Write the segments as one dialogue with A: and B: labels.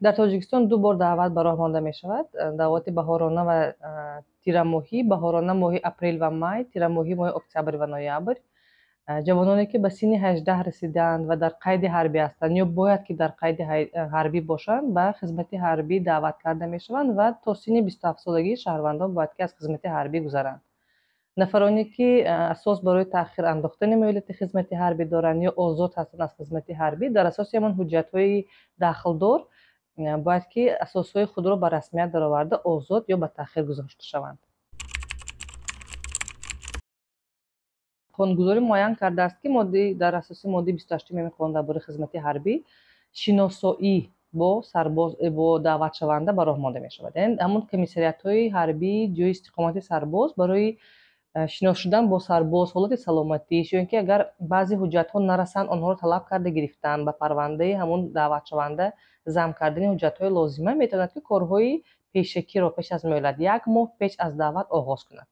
A: дар Тоҷикистон ду бор даъват ба роҳ монда мешавад. Даъвати баҳорона ва тирамоҳӣ. Баҳорона моҳи апрел ва май, тирамоҳӣ моҳи октябр ва ноябр. ҷавононе ки ба синни 18 расиданд ва дар қайди ҳарбӣ ҳастанд ё бояд ки дар қайди ҳарбӣ бошанд, ба хизмати ҳарбӣ даъват карда мешаванд ва то синни 27 солагӣ шаҳрвандон бояд ки аз хизмати ҳарбӣ гузаранд. нафароне ки асос барои таъхир андохтани муҳлати хизмати ҳарбӣ доранд ё озод ҳастанд аз хизмати ҳарбӣ, дар асоси ҳамон ҳуҷҷатҳои дахлдор бояд ки асосҳои худро ба расмият дароварда озод ё ба таъхир гузошта шаванд. қонунгузорӣ муайян кардааст ки дар асоси моддаи 28 қонун дар бораи хизмати ҳарбӣ шиносоӣ бо даъватшаванда ба роҳ монда мешавад. Яъне ҳамон комиссариатҳои ҳарбӣ ҷойи истиқомати сарбоз барои шинос шудан бо сарбоз, ҳолати саломатиш ё ин ки агар баъзе ҳуҷҷатҳо нарасанд, онҳоро талаб карда гирифтан, ба парвандаи ҳамон даъватшаванда замъ кардани ҳуҷҷатҳои лозима, метавонад ки корҳои пешакиро пеш аз муҳлат 1 моҳ пеш аз даъват оғоз кунад.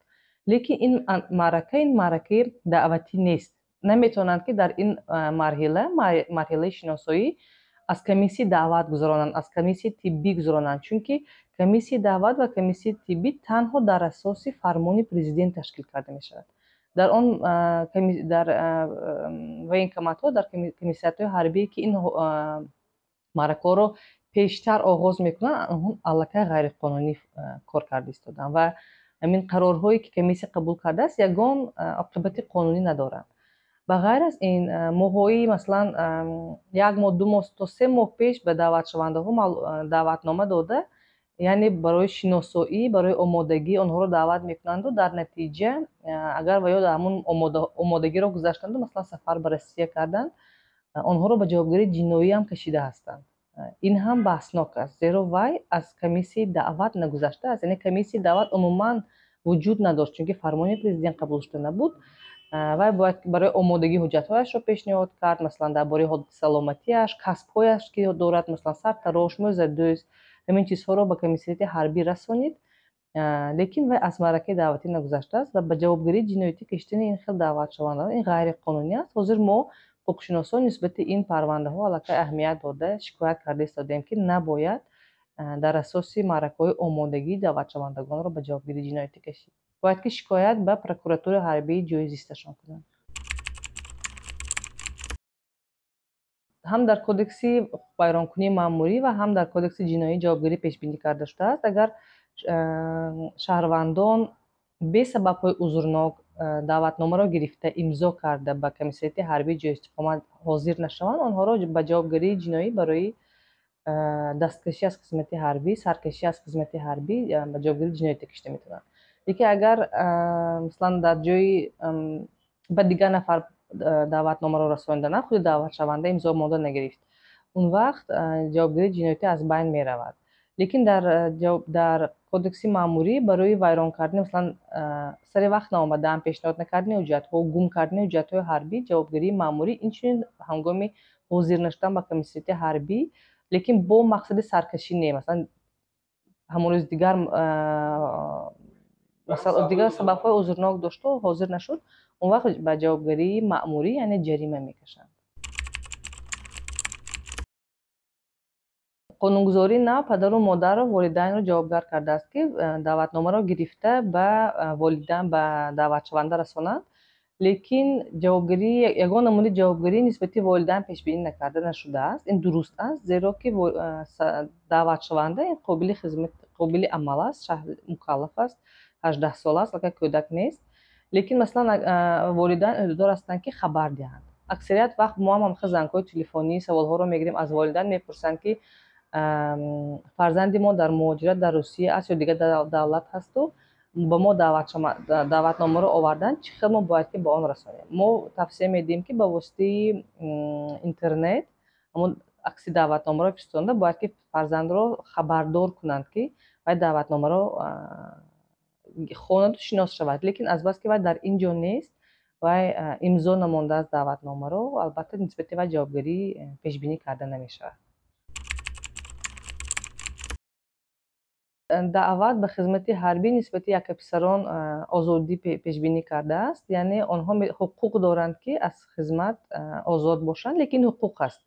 A: лекин ин маъракаи даъватӣ нест. Наметавонанд ки дар ин марҳилаи шиносоӣ аз комиссияи даъват гузаронанд, аз комиссияи тиббӣ гузаронанд, чунки комиссияи даъват ва комиссияи тиббӣ танҳо дар асоси фармони президент ташкил карда мешавад. дар он военкоматҳо, дар комиссиятҳои ҳарбие ки ин маъракаҳоро пештар оғоз мекунанд, онҳо аллакай ғайриқонунӣ кор карда истоданд ва ҳамин қарорҳое ки комиссия қабул кардааст ягон оқибати қонунӣ надоранд. ба ғайр аз ин моҳҳои масалан 1 моҳ 2 моҳ то 3 моҳ пеш ба даъватшавандаҳо даъватнома дода, яъне барои шиносоӣ, барои омодагӣ онҳоро даъват мекунанду дар натиҷа агар ва ё ҳамон омодагиро гузаштанду масалан сафар ба Россия карданд, онҳоро ба ҷавобгарии ҷиноӣ ҳам кашида ҳастанд. ин ҳам баҳснок аст, зеро вай аз комиссияи даъват нагузаштааст, яъне комиссияи даъват умуман вуҷуд надошт, чунки фармони президент қабул шуда набуд. вай бояд барои омодагии ҳуҷҷатҳояшро пешниҳод кард, масалан дар бораи ҳолати саломатиаш, касбҳояш ки дорад, масалан сартарош, мӯзадӯз, ҳамин чизҳоро ба комиссияти ҳарбӣ расонид. лекин вай аз маъракаи даъватӣ нагузаштааст ва ба ҷавобгарии ҷиноятӣ кашидани ин хел даъватшавандаҳо ин ғайриқонунӣ аст. ҳозир мо ҳуқуқшиносон нисбати ин парвандаҳо аллакай аҳамият дода шикоят карда истодаем ки набояд дар асоси маъракаҳои омодагии даъватшавандагонро ба ҷавобгарии ҷиноятӣ кашид. бояд ки шикоят ба прокуратураи ҳарбии ҷои зисташон кунанд. ҳам дар кодекси вайронкунии маъмурӣ ва ҳам дар кодекси ҷиноӣ ҷавобгарӣ пешбинӣ карда шудааст. агар шаҳрвандон бесабабҳои узрнок даъватномаро гирифта имзо карда ба комиссарияти ҳарбии ҷои истиқомат ҳозир нашаванд, онҳоро ба ҷавобгарии ҷиноӣ барои дасткашӣ аз хизмати ҳарбӣ, саркашӣ аз хизмати ҳарбӣ ба ҷавобгарии ҷиноятӣ кашида метавонанд. лекин агар маслан дар ҷои ба дигар нафар даъватномаро расониданд, худи даъватшаванда имзо монда нагирифт, он вақт ҷавобгарии ҷиноятӣ аз байн меравад. лекин дар кодекси маъмурӣ барои вайрон кардани маслан сари вақт наомадан, пешниҳод накардани ҳуҷҷатҳо, гум кардани ҳуҷҷатҳои ҳарбӣ, ҷавобгарии маъмурӣ инчунин ҳангоми ҳозир нашудан ба комиссарияти ҳарбӣ, лекин бо мақсади саркашӣ не, маслан ҳамон рӯз дигар сабабҳои узрнок дошту ҳозир нашуд, он вақт ба ҷавобгарии маъмурӣ яъне ҷарима мекашанд. қонунгузории нав падару модару волидайнро ҷавобгар кардааст ки даъватномаро гирифта ба волидайн ба даъватшаванда расонанд, лекин ягон намуди ҷавобгарӣ нисбати волидайн пешбинӣ накарда нашудааст. ин дуруст аст, зеро ки даъватшаванда ин қобили амал аст, мукаллаф аст, 18 сола аст, аллакай кӯдак нест. лекин маслан волидайн ӯҳдадор ҳастанд ки хабар диҳанд. аксарият вақт мо ҳам зангҳои телефонӣ саволҳоро мегирем аз волидайн, мепурсанд ки фарзанди мо дар муҳоҷират дар Русия аст ё дигар давлат ҳасту ба мо даъватномаро оварданд, чӣ хел мо бояд ки ба он расонем. мо тавсия медиҳем ки ба воситаи интернет ҳамон акси даъватномаро фиристонда бояд ки фарзандро хабардор кунанд ки вай даъватномаро хонаду шинос шавад. лекин азбаски вай дар ин ҷо нест, вай имзо намондааст даъватномаро, албатта нисбати вай ҷавобгарӣ пешбинӣ карда намешавад. даъват ба хизмати ҳарбӣ нисбати якаписарон озодӣ пешбинӣ кардааст, яъне онҳо ҳуқуқ доранд ки аз хизмат озод бошанд, лекин ҳуқуқ аст.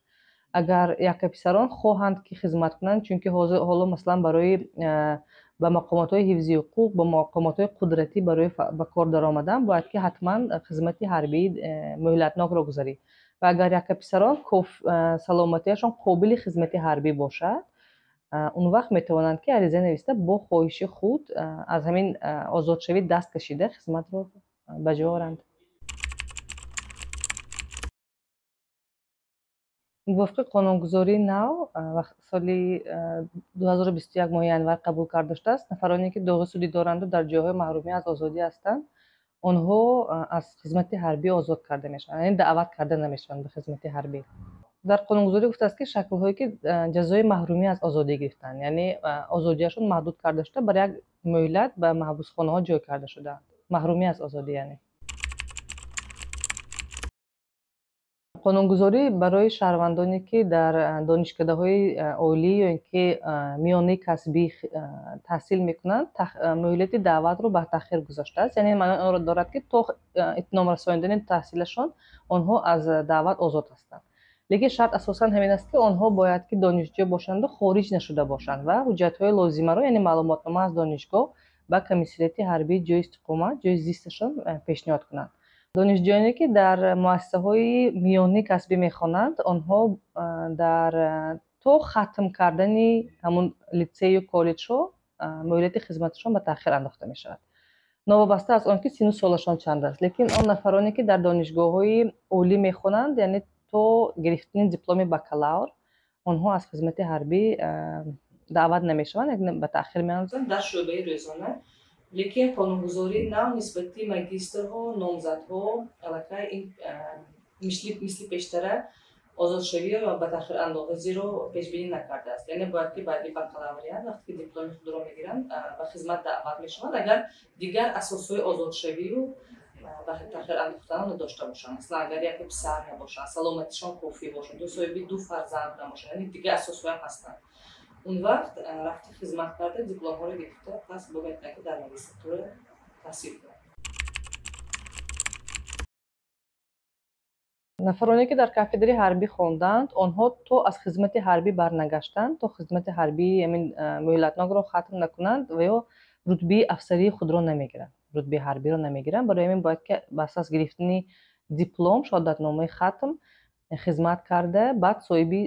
A: агар якаписарон хоҳанд ки хизмат кунанд, чунки ҳоло маслан барои ба мақомотҳои ҳифзи ҳуқуқ, ба мақомотҳои қудратӣ барои ба кор даромадан бояд ки ҳатман хизмати ҳарбии муҳлатнокро гузарӣ. ва агар якаписарон саломатиашон қобили хизмати ҳарбӣ бошад, он вақт метавонанд ки ариза нависта бо хоҳиши худ аз ҳамин озодшавӣ даст кашида хизматро ба ҷо оранд. мувофиқи қонунгузории нав соли 2021 моҳи январ қабул карда шудааст, нафароне ки доғи судӣ доранду дар ҷойҳои маҳрумӣ аз озодӣ ҳастанд, онҳо аз хизмати ҳарбӣ озод карда мешаванд, яъне даъват карда намешаванд ба хизмати ҳарбӣ. дар қонунгузорӣ гуфтааст ки шаклҳое ки ҷазои маҳрумӣ аз озодӣ гирифтанд, яъне озодиашон маҳдуд карда шуда бар як муҳлат ба маҳбусхонаҳо ҷой карда шудаанд. маҳрумӣ аз озодӣ яъне. қонунгузорӣ барои шаҳрвандоне ки дар донишкадаҳои олӣ ё ин ки миёнаи касбӣ таҳсил мекунанд, муҳлати даъватро ба таъхир гузоштааст. Яъне маънои онро дорад ки то итмом расонидани таҳсилашон онҳо аз даъват озод ҳастанд. лекин шарт асосан ҳамин аст ки онҳо бояд ки донишҷӯ бошанду хориҷ нашуда бошанд ва ҳуҷҷатҳои лозимаро, яъне маълумотнома аз донишгоҳ ба комиссарияти ҳарбии ҷойи истиқомат, ҷойи зисташон пешниҳод кунанд. донишҷӯёне ки дар муассисаҳои миёнаи касбӣ мехонанд, онҳо то хатм кардани ҳамун литсею коллеҷҳо муҳлати хизматашон ба таъхир андохта мешавад, новобаста аз он ки сину солашон чанд аст. лекин он нафароне ки дар донишгоҳҳои олӣ мехонанд, яъне то гирифтани дипломи бакалавр, онҳо аз хизмати ҳарбӣ даъват намешаванд, ба таъхир меандозанд дар шӯъбаи рӯзона. лекин қонунгузории нав нисбати магистрҳо, номзадҳо аллакай ин мисли пештара озодшавиро ба таъхир андозиро пешбинӣ накардааст. Яъне бояд ки баъди бакалавриат вақте ки дипломи худро мегиранд ба хизмат даъват мешаванд, агар дигар асосҳои озодшавию ба таъхир андохтанро дошта бошанд. Маслан агар яке писар набошанд, саломатишон кофӣ бошад, ё соҳиби 2 фарзанд набошанд, яъне дигар асосҳоям ҳастанд. он вақт рафти хизмат карда дипломҳоро гирифта пас бояд ки дар магистратура таҳсил кунад. нафароне ки дар кафедраи ҳарбӣ хонданд, онҳо то аз хизмати ҳарбӣ барнагаштанд, то хизмати ҳарбӣ ҳамин муҳлатнокро хатм накунанд ва ё рутбаи афсарии худро намегиранд, рутбаи ҳарбиро намегиранд. барои ҳамин бояд ки ба асоси гирифтани диплом, шаҳодатномаи хатм хизмат карда баъд соҳиби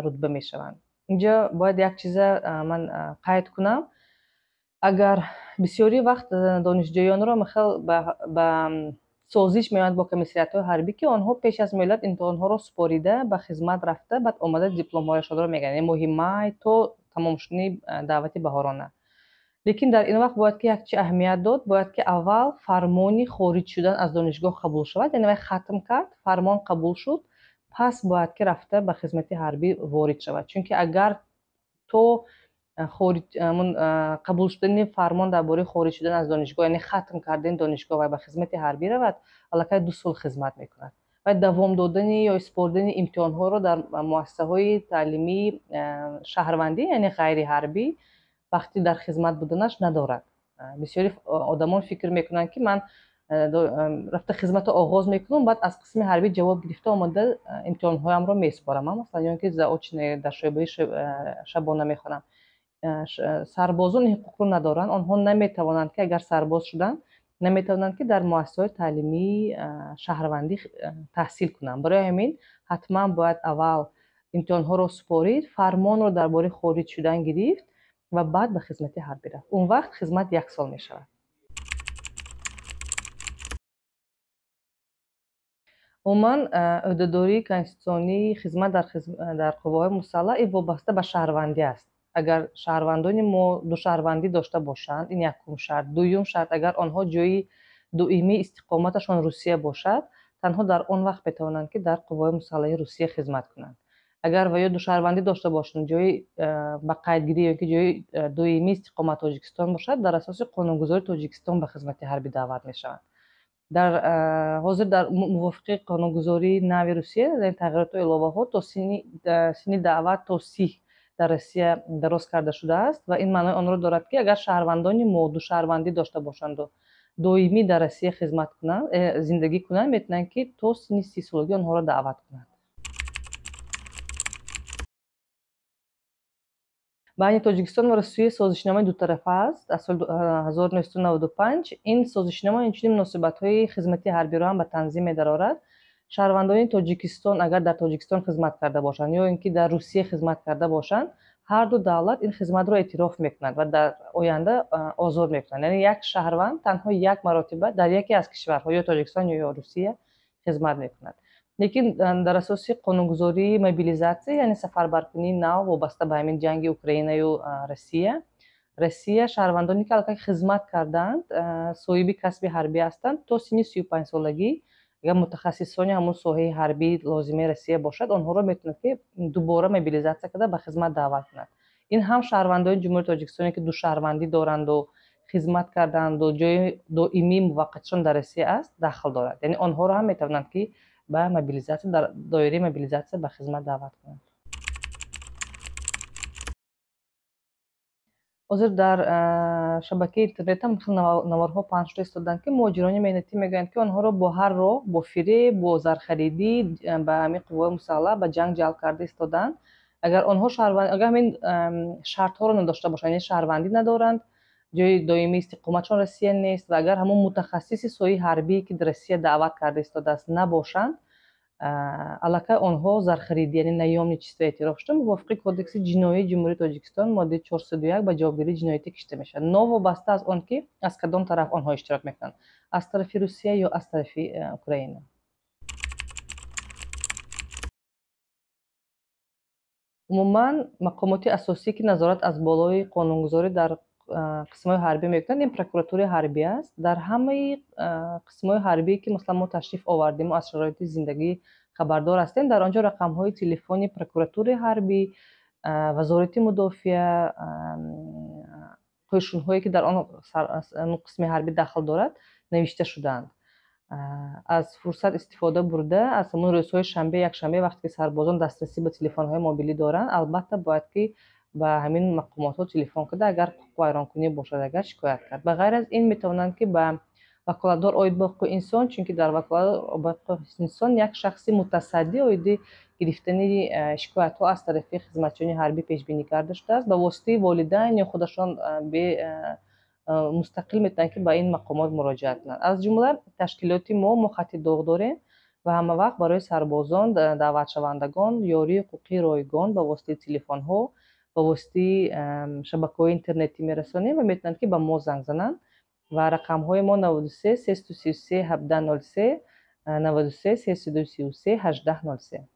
A: рутба мешаванд. инҷо бояд як чиза ман қайд кунам. агар бисёри вақт донишҷӯёнро ба созиш меоянд бо комиссариятҳои ҳарбӣ ки онҳо пеш аз муҳлат имтиҳонҳоро супорида ба хизмат рафта баъд омада дипломҳояшонро мегиранд, яъне моҳи май то тамом шудани даъвати баҳорона. лекин дар ин вақт бояд ки як чи аҳамият дод, бояд ки аввал фармони хориҷ шудан аз донишгоҳ қабул шавад, яъне вай хатм кард, фармон қабул шуд, пас бояд ки рафта ба хизмати ҳарбӣ ворид шавад. Чунки агар то қабул шудани фармон дар бораи хориҷ шудан аз донишгоҳ, яъне хатм кардани донишгоҳ ва ба хизмати ҳарбӣ равад, аллакай 2 сол хизмат мекунад. ва давом додани ё испордани имтиҳонҳоро дар муассисаҳои таълимии шаҳрвандӣ, яъне ғайриҳарбӣ, вақти дар хизмат буданаш надорад. бисёри одамон фикр мекунанд ки ман рафта хизматро оғоз мекунам, баъд аз қисми ҳарбӣ ҷавоб гирифта омада имтиҳонҳоямро месупорам. Масалан ё ки заочне дар шӯъбаи шабона мехонам. сарбозон ин ҳуқуқро надоранд. онҳо наметавонанд ки агар сарбоз шуданд, наметавонанд ки дар муассисаҳои таълимии шаҳрвандӣ таҳсил кунанд. барои ҳамин ҳатман бояд аввал имтиҳонҳоро супорид, фармонро дар бораи хориҷ шудан гирифт ва баъд ба хизмати ҳарбӣ рафт. он вақт хизмат 1 сол мешавад. умуман ӯҳдадории конститутсионии хизмат дар қувваҳои мусаллаҳ ин вобаста ба шаҳрвандӣ аст. агар шаҳрвандони мо душаҳрвандӣ дошта бошанд, ин якум шарт. дуюм шарт, агар онҳо ҷойи доимии истиқоматашон Русия бошад, танҳо дар он вақт метавонанд ки дар қувваҳои мусаллаҳи Русия хизмат кунанд. агар ва ё душаҳрвандӣ дошта бошанд, ҷойи ба қайдгирӣ ё ки ҷойи доимии истиқомат Тоҷикистон бошад, дар асоси қонунгузории Тоҷикистон ба хизмати ҳарбӣ даъват мешаванд. ҳозир дар мувофиқи қонунгузории нави Русия, тағйироту иловаҳо то синни даъват то 30 дар Русия дароз карда шудааст ва ин маънои онро дорад ки агар шаҳрвандони мо душаҳрвандӣ дошта бошанду доимӣ дар Русия хизмат кунанд, зиндагӣ кунанд, метавонанд ки то синни 30 солагӣ онҳоро даъват кунанд. байни Тоҷикистон ва Русия созишномаи дутарафа аст аз соли 1995. Ин созишнома инчунин муносибатҳои хизмати ҳарбиро ҳам ба танзим медарорад. Шаҳрвандони Тоҷикистон агар дар Тоҷикистон хизмат карда бошанд ё ин ки дар Русия хизмат карда бошанд, ҳарду давлат ин хизматро эътироф мекунад ва дар оянда озод мекунад. Яъне як шаҳрванд танҳо як маротиба дар яке аз кишварҳо ё Тоҷикистон ё Русия хизмат мекунад. лекин дар асоси қонунгузории мобилизатсия, яъне сафарбаркунии нав вобаста ба ҳамин ҷанги Украинаю Россия шаҳрвандоне ки аллакай хизмат кардаанд, соҳиби касби ҳарбӣ ҳастанд, то синни 35 солагӣ агар мутахассисони ҳамун соҳаи ҳарбӣ лозимаи Россия бошад, онҳоро метавонад ки дубора мобилизатсия карда ба хизмат даъват кунад. Ин ҳам шаҳрвандони Ҷумҳурии Тоҷикистоне ки душаҳрвандӣ доранду хизмат кардаанду ҷои доимии муваққатшон дар Россия аст, дахл дорад. Яъне онҳоро ҳам метавонанд ки ба мобилизатсия дар доираи мобилизатсия ба хизмат даъват кунанд. ҳозир дар шабакаи интернет ҳам наварҳо паҳн шуда истоданд ки муҳоҷирони меҳнатӣ мегӯянд ки онҳоро бо ҳар роҳ, бо фиреб, бо зархаридӣ ба ҳамин қувваҳои мусаллаҳ ба ҷанг ҷалб карда истодаанд. Агар онҳо агар ҳамин шартҳоро надошта бошанд, яъне шаҳрвандӣ надоранд, ҷои доимии истиқоматшон Россия нест ва агар ҳамун мутахассиси соҳаи ҳарбӣ ки Россия даъват карда истодааст набошанд, аллакай онҳо зархаридӣ, яъне наёмни чиста эътироф шуда мувофиқи кодекси ҷиноии Ҷумҳурии Тоҷикистон моддаи 401 ба ҷавобгарии ҷиноятӣ кашида мешаванд, новобаста аз он ки аз кадом тараф онҳо иштирок мекунанд, аз тарафи Русия ё аз тарафи Украина. умуман мақомоти асосӣ ки назорат аз болои қонунгузорӣ дар қисмҳои ҳарбӣ мекунанд, ин прокуратураи ҳарбӣ аст. Дар ҳамаи қисмҳои ҳарбӣ ки маслан мо ташриф овардем, аз шароити зиндагӣ хабардор ҳастем, дар он ҷо рақамҳои телефони прокуратураи ҳарбӣ, вазорати мудофиа, қӯшунҳое ки дар он қисми ҳарбӣ дахл дорад, навишта шудаанд. аз фурсат истифода бурда, аз ҳамун рӯзҳои шанбе, якшанбе вақте ки сарбозон дастрасӣ ба телефонҳои мобилӣ доранд, албатта бояд ки ба ҳамин мақомотҳо телефон карда, агар вайронкунӣ бошад, агар шикоят кард. Ба ғайр аз ин метавонанд ки ба ваколатдор оид ба ҳуқуқи инсон, чунки дар ваколатдор ба ҳуқуқи инсон як шахси мутасадди оиди гирифтани шикоятҳо аз тарафи хизматчиёни ҳарбӣ пешбинӣ карда шудааст. Ба воситаи волидайн ё худашон мустақил метавонанд ки ба ин мақомот муроҷиат кунанд. Аз ҷумла ташкилоти мо хатти доғ дорем ва ҳама вақт барои сарбозон, даъватшавандагон ёрии ҳуқуқӣ ройгон ба воситаи телефонҳо, ба воситаи шабакаҳои интернетӣ мерасонем ва метавонанд ки ба мо занг зананд ва рақамҳои мо 93 333 17 03, 93 333 18 03.